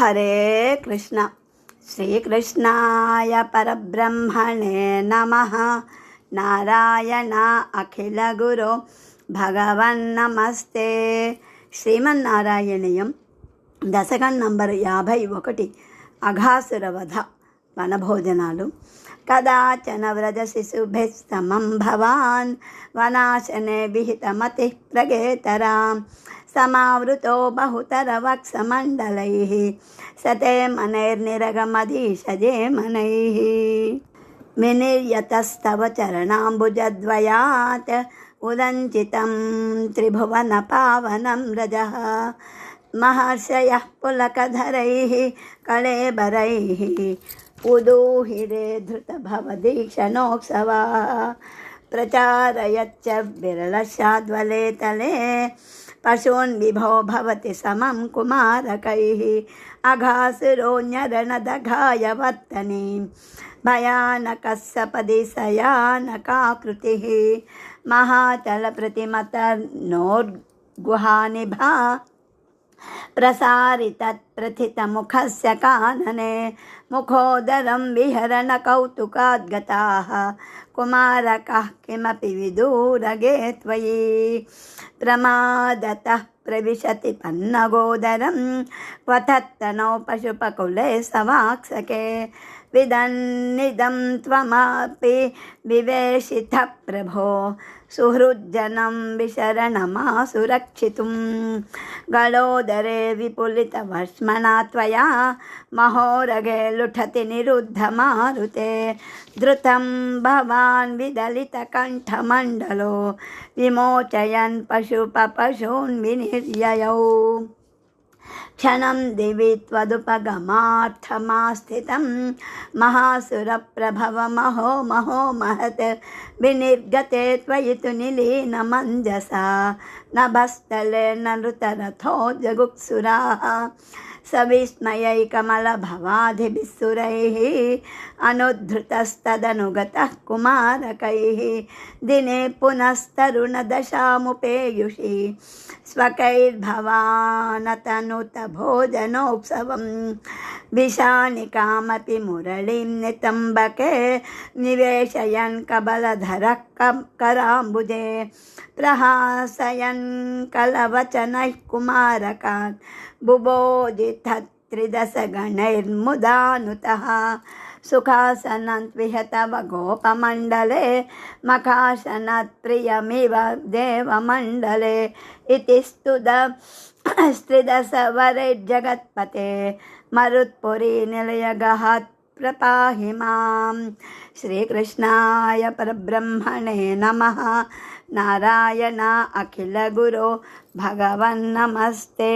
हरे कृष्ण। श्रीकृष्णाय परब्रह्मणे नमः। नारायण अखिलगुरो भगवन्नमस्ते। శ్రీమన్నారాయణీయం దశకం నంబర్ 51 అఘాసురవధ వనభోజనాలు. కదాచన వ్రజ శిశుభిస్తమం భవాన్ వనాశనే విహితమతి ప్రగేతరాం సమావృతో బహుతర వక్సమండలైః సతే మనైర్నిరగమధీశజే మనైః వినిర్యతస్తవ చరణాంబుజద్వయాత్ ఉదంచితం త్రిభువన పావనం రజః మహర్షయః పులకధరైః కళేబరైః ఉదూహిరే ధృతభవదీక్షణోత్సవాः ప్రచారయచ్చ విరళశాద్వలే తలే పశూన్ విభో భవతి సమం కుమారకైః అఘాసురోऽన్యరణదఘాయ వర్తని భయానకస్సపది శయానకాకృతిః మహాచలప్రతిమతనోర్గుహానిభా ప్రసారితత్प्रथितमुखस्य कानने मुखोदरं विहरण कौतुकाद्गताः कुमारकाः किमपि विदूरगे त्वयि प्रमादतः प्रविशति पन्नगोदरं क्वथत्तनौ पशुपकुले सवाक्सके विदन्निदं त्वमपि विवेशितः प्रभो सुहृज्जनं विशरणमासुरक्षितुं गलोदरे विपुलितवश्मना त्वया महोरगे लुठति निरुद्धमारुते धृतं भवान् विदलितकण्ठमण्डलो विमोचयन् पशून् विनिर्ययौ क्षणं दिवि त्वदुपगमार्थमास्थितं महासुरप्रभवमहो महत् विनिर्गते त्वयि तु निलीनमञ्जसा नभस्थले नृतरथो जगुप्सुराः सविस्मयैकमलभवाधिभिस्सुरैः अनुद्धृतस्तदनुगतः कुमारकैः दिने पुनस्तरुणदशामुपेयुषि स्वकैर्भवानतनुत भोजनोत्सवं विशानिकामपि मुरळीं नितम्बके निवेशयन् कबलधरः कराम्बुजे प्रहासयन् कलवचनैः कुमारकान् बुभोजित्रिदशगणैर्मुदानुतः सुखासनात् विहतव गोपमण्डले मखासनत्प्रियमिव देवमण्डले इति स्त्रिदशवरैर्जगत्पते मरुत्पुरी निलयगहात् प्रपाहि मां। श्रीकृष्णाय परब्रह्मणे नमः। नारायण अखिलगुरो भगवन्नमस्ते।